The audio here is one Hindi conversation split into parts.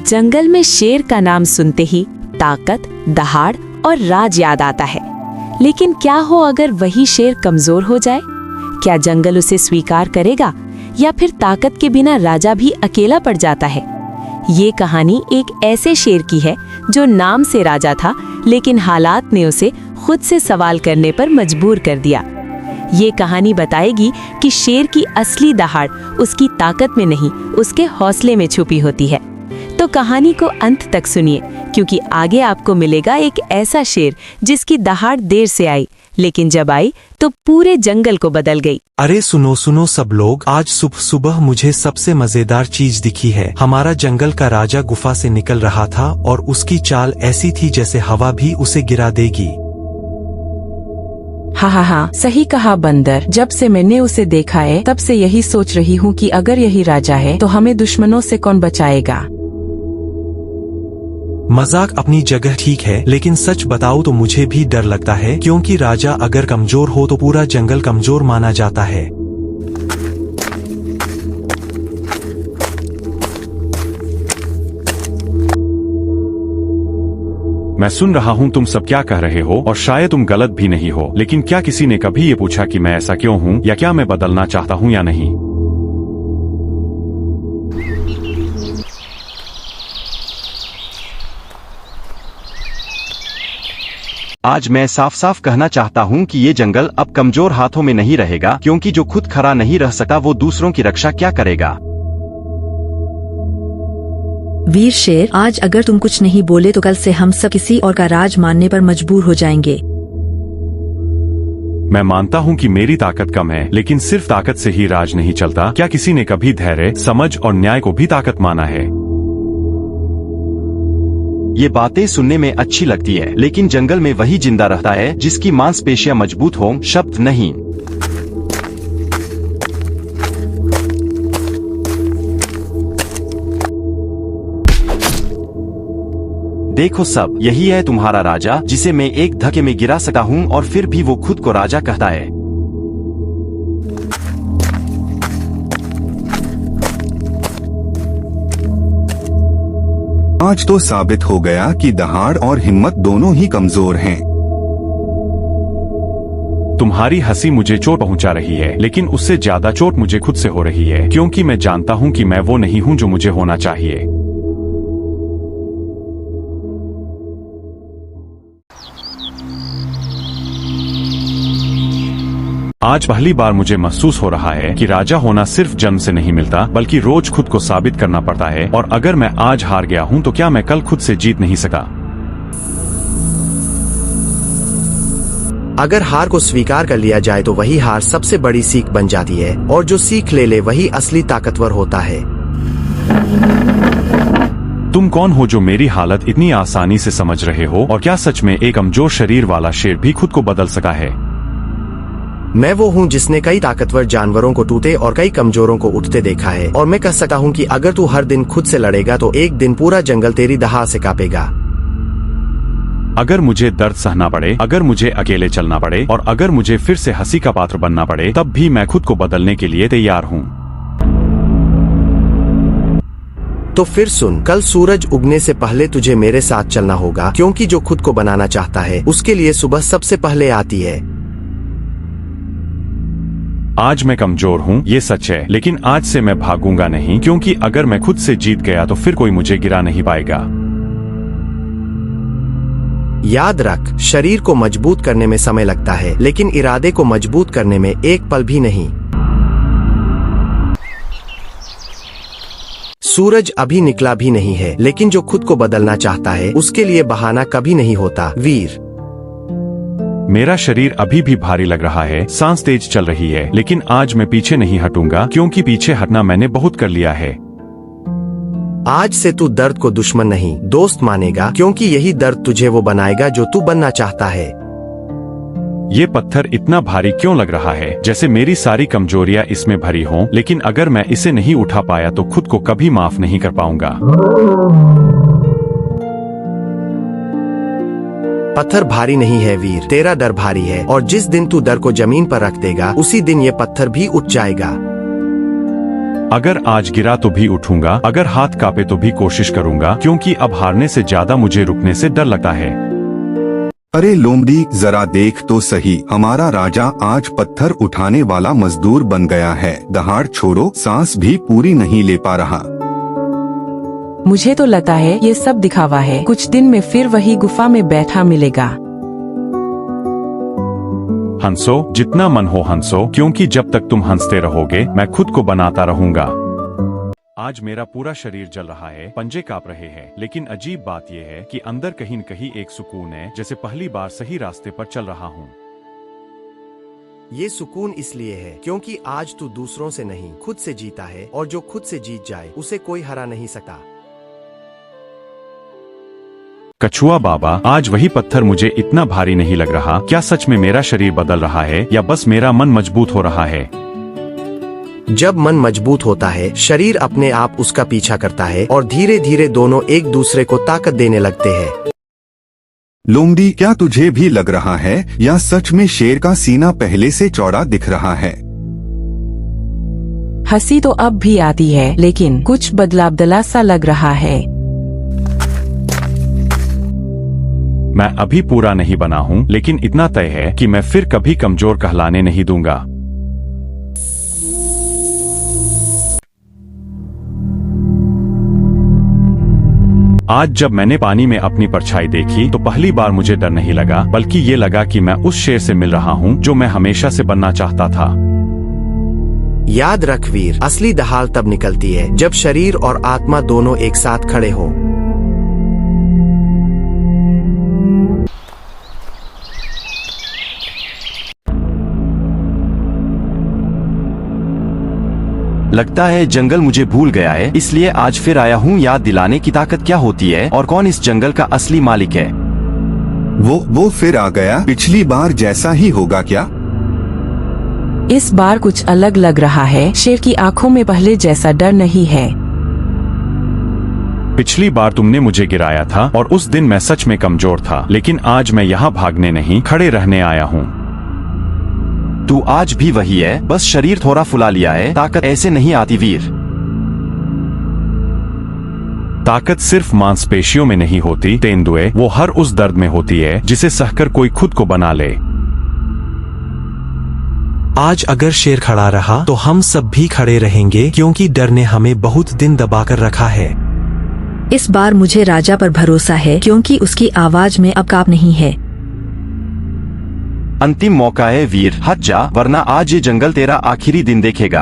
जंगल में शेर का नाम सुनते ही ताकत, दहाड़ और राज याद आता है। लेकिन क्या हो अगर वही शेर कमजोर हो जाए? क्या जंगल उसे स्वीकार करेगा या फिर ताकत के बिना राजा भी अकेला पड़ जाता है? ये कहानी एक ऐसे शेर की है जो नाम से राजा था, लेकिन हालात ने उसे खुद से सवाल करने पर मजबूर कर दिया। ये कहानी बताएगी कि शेर की असली दहाड़ उसकी ताकत में नहीं, उसके हौसले में छुपी होती है। तो कहानी को अंत तक सुनिए, क्योंकि आगे आपको मिलेगा एक ऐसा शेर जिसकी दहाड़ देर से आई, लेकिन जब आई तो पूरे जंगल को बदल गई। अरे सुनो सुनो सब लोग, आज सुबह सुबह मुझे सबसे मजेदार चीज दिखी है। हमारा जंगल का राजा गुफा से निकल रहा था और उसकी चाल ऐसी थी जैसे हवा भी उसे गिरा देगी। हाँ, सही कहा बंदर। जब से मैंने उसे देखा है तब से यही सोच रही हूँ कि अगर यही राजा है तो हमें दुश्मनों से कौन बचाएगा। मजाक अपनी जगह ठीक है, लेकिन सच बताओ तो मुझे भी डर लगता है, क्योंकि राजा अगर कमजोर हो तो पूरा जंगल कमजोर माना जाता है। मैं सुन रहा हूँ तुम सब क्या कह रहे हो, और शायद तुम गलत भी नहीं हो, लेकिन क्या किसी ने कभी ये पूछा कि मैं ऐसा क्यों हूँ, या क्या मैं बदलना चाहता हूँ या नहीं? आज मैं साफ साफ कहना चाहता हूँ कि ये जंगल अब कमजोर हाथों में नहीं रहेगा, क्योंकि जो खुद खड़ा नहीं रह सकता वो दूसरों की रक्षा क्या करेगा। वीर शेर, आज अगर तुम कुछ नहीं बोले तो कल से हम सब किसी और का राज मानने पर मजबूर हो जाएंगे। मैं मानता हूँ कि मेरी ताकत कम है, लेकिन सिर्फ ताकत से ही राज नहीं चलता। क्या किसी ने कभी धैर्य, समझ और न्याय को भी ताकत माना है? ये बातें सुनने में अच्छी लगती है, लेकिन जंगल में वही जिंदा रहता है जिसकी मांसपेशियां मजबूत हों, शब्द नहीं। देखो सब, यही है तुम्हारा राजा, जिसे मैं एक धक्के में गिरा सकता हूँ और फिर भी वो खुद को राजा कहता है। आज तो साबित हो गया कि दहाड़ और हिम्मत दोनों ही कमजोर हैं। तुम्हारी हंसी मुझे चोट पहुंचा रही है, लेकिन उससे ज्यादा चोट मुझे खुद से हो रही है, क्योंकि मैं जानता हूं कि मैं वो नहीं हूं जो मुझे होना चाहिए। आज पहली बार मुझे महसूस हो रहा है कि राजा होना सिर्फ जन्म से नहीं मिलता, बल्कि रोज खुद को साबित करना पड़ता है। और अगर मैं आज हार गया हूं तो क्या मैं कल खुद से जीत नहीं सका? अगर हार को स्वीकार कर लिया जाए तो वही हार सबसे बड़ी सीख बन जाती है, और जो सीख ले ले वही असली ताकतवर होता है। तुम कौन हो जो मेरी हालत इतनी आसानी से समझ रहे हो? और क्या सच में एक कमजोर शरीर वाला शेर भी खुद को बदल सका है? मैं वो हूँ जिसने कई ताकतवर जानवरों को टूटे और कई कमजोरों को उठते देखा है, और मैं कह सकता हूँ कि अगर तू हर दिन खुद से लड़ेगा तो एक दिन पूरा जंगल तेरी दहाड़ से कांपेगा। अगर मुझे दर्द सहना पड़े, अगर मुझे अकेले चलना पड़े, और अगर मुझे फिर से हंसी का पात्र बनना पड़े, तब भी मैं खुद को बदलने के लिए तैयार हूँ। तो फिर सुन, कल सूरज उगने से पहले तुझे मेरे साथ चलना होगा, क्योंकि जो खुद को बनाना चाहता है उसके लिए सुबह सबसे पहले आती है। आज मैं कमजोर हूँ, ये सच है, लेकिन आज से मैं भागूंगा नहीं, क्योंकि अगर मैं खुद से जीत गया तो फिर कोई मुझे गिरा नहीं पाएगा। याद रख, शरीर को मजबूत करने में समय लगता है, लेकिन इरादे को मजबूत करने में एक पल भी नहीं। सूरज अभी निकला भी नहीं है, लेकिन जो खुद को बदलना चाहता है उसके लिए बहाना कभी नहीं होता। वीर, मेरा शरीर अभी भी भारी लग रहा है, सांस तेज चल रही है, लेकिन आज मैं पीछे नहीं हटूंगा, क्योंकि पीछे हटना मैंने बहुत कर लिया है। आज से तू दर्द को दुश्मन नहीं दोस्त मानेगा, क्योंकि यही दर्द तुझे वो बनाएगा जो तू बनना चाहता है। ये पत्थर इतना भारी क्यों लग रहा है, जैसे मेरी सारी कमजोरियां इसमें भरी हों, लेकिन अगर मैं इसे नहीं उठा पाया तो खुद को कभी माफ नहीं कर पाऊंगा। पत्थर भारी नहीं है वीर, तेरा डर भारी है, और जिस दिन तू डर को जमीन पर रख देगा उसी दिन ये पत्थर भी उठ जाएगा। अगर आज गिरा तो भी उठूंगा, अगर हाथ कांपे तो भी कोशिश करूंगा, क्योंकि अब हारने से ज्यादा मुझे रुकने से डर लगता है। अरे लोमड़ी, जरा देख तो सही, हमारा राजा आज पत्थर उठाने वाला मजदूर बन गया है। दहाड़ छोड़ो, सांस भी पूरी नहीं ले पा रहा। मुझे तो लगता है ये सब दिखावा है, कुछ दिन में फिर वही गुफा में बैठा मिलेगा। हंसो, जितना मन हो हंसो, क्योंकि जब तक तुम हंसते रहोगे मैं खुद को बनाता रहूंगा। आज मेरा पूरा शरीर जल रहा है, पंजे कांप रहे हैं, लेकिन अजीब बात यह है कि अंदर कहीं न कहीं एक सुकून है, जैसे पहली बार सही रास्ते पर चल रहा हूँ। ये सुकून इसलिए है क्योंकि आज तू दूसरों से नहीं खुद से जीता है, और जो खुद से जीत जाए उसे कोई हरा नहीं सकता। कछुआ बाबा, आज वही पत्थर मुझे इतना भारी नहीं लग रहा। क्या सच में मेरा शरीर बदल रहा है या बस मेरा मन मजबूत हो रहा है? जब मन मजबूत होता है, शरीर अपने आप उसका पीछा करता है और धीरे धीरे दोनों एक दूसरे को ताकत देने लगते हैं। लोमड़ी, क्या तुझे भी लग रहा है या सच में शेर का सीना पहले से चौड़ा दिख रहा है? हंसी तो अब भी आती है, लेकिन कुछ बदलाव सा लग रहा है। मैं अभी पूरा नहीं बना हूँ, लेकिन इतना तय है कि मैं फिर कभी कमजोर कहलाने नहीं दूंगा। आज जब मैंने पानी में अपनी परछाई देखी तो पहली बार मुझे डर नहीं लगा, बल्कि ये लगा कि मैं उस शेर से मिल रहा हूँ जो मैं हमेशा से बनना चाहता था। याद रख वीर, असली दहाड़ तब निकलती है जब शरीर और आत्मा दोनों एक साथ खड़े हों। लगता है जंगल मुझे भूल गया है, इसलिए आज फिर आया हूँ याद दिलाने की ताकत क्या होती है और कौन इस जंगल का असली मालिक है। वो फिर आ गया, पिछली बार जैसा ही होगा क्या? इस बार कुछ अलग लग रहा है, शेर की आंखों में पहले जैसा डर नहीं है। पिछली बार तुमने मुझे गिराया था और उस दिन मैं सच में कमजोर था, लेकिन आज मैं यहाँ भागने नहीं, खड़े रहने आया हूँ। तू आज भी वही है, बस शरीर थोड़ा फुला लिया है। ताकत ऐसे नहीं आती वीर। ताकत सिर्फ मांसपेशियों में नहीं होती तेंदुए, वो हर उस दर्द में होती है जिसे सहकर कोई खुद को बना ले। आज अगर शेर खड़ा रहा तो हम सब भी खड़े रहेंगे, क्योंकि डर ने हमें बहुत दिन दबाकर रखा है। इस बार मुझे राजा पर भरोसा है, क्योंकि उसकी आवाज में अब काप नहीं है। अंतिम मौका है वीर, हट जा, वरना आज ये जंगल तेरा आखिरी दिन देखेगा।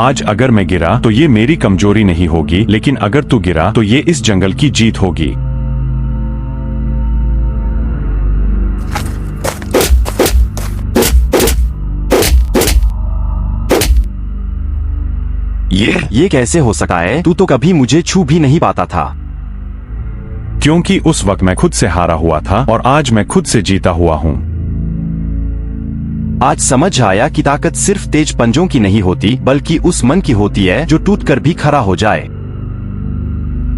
आज अगर मैं गिरा तो ये मेरी कमजोरी नहीं होगी, लेकिन अगर तू गिरा तो ये इस जंगल की जीत होगी। ये कैसे हो सकता है? तू तो कभी मुझे छू भी नहीं पाता था। क्योंकि उस वक्त मैं खुद से हारा हुआ था और आज मैं खुद से जीता हुआ हूँ। आज समझ आया कि ताकत सिर्फ तेज पंजों की नहीं होती, बल्कि उस मन की होती है जो टूटकर भी खड़ा हो जाए।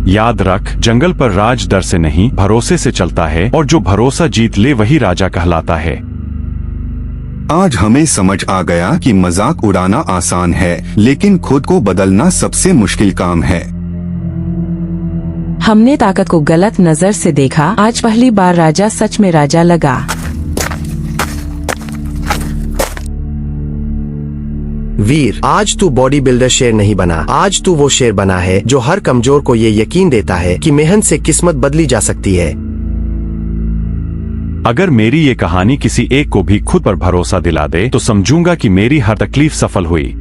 याद रख, जंगल पर राज डर से नहीं भरोसे से चलता है, और जो भरोसा जीत ले वही राजा कहलाता है। आज हमें समझ आ गया कि मजाक उड़ाना आसान है, लेकिन खुद को बदलना सबसे मुश्किल काम है। हमने ताकत को गलत नजर से देखा, आज पहली बार राजा सच में राजा लगा। वीर, आज तू बॉडी बिल्डर शेर नहीं बना, आज तू वो शेर बना है जो हर कमजोर को ये यकीन देता है कि मेहनत से किस्मत बदली जा सकती है। अगर मेरी ये कहानी किसी एक को भी खुद पर भरोसा दिला दे तो समझूंगा कि मेरी हर तकलीफ सफल हुई।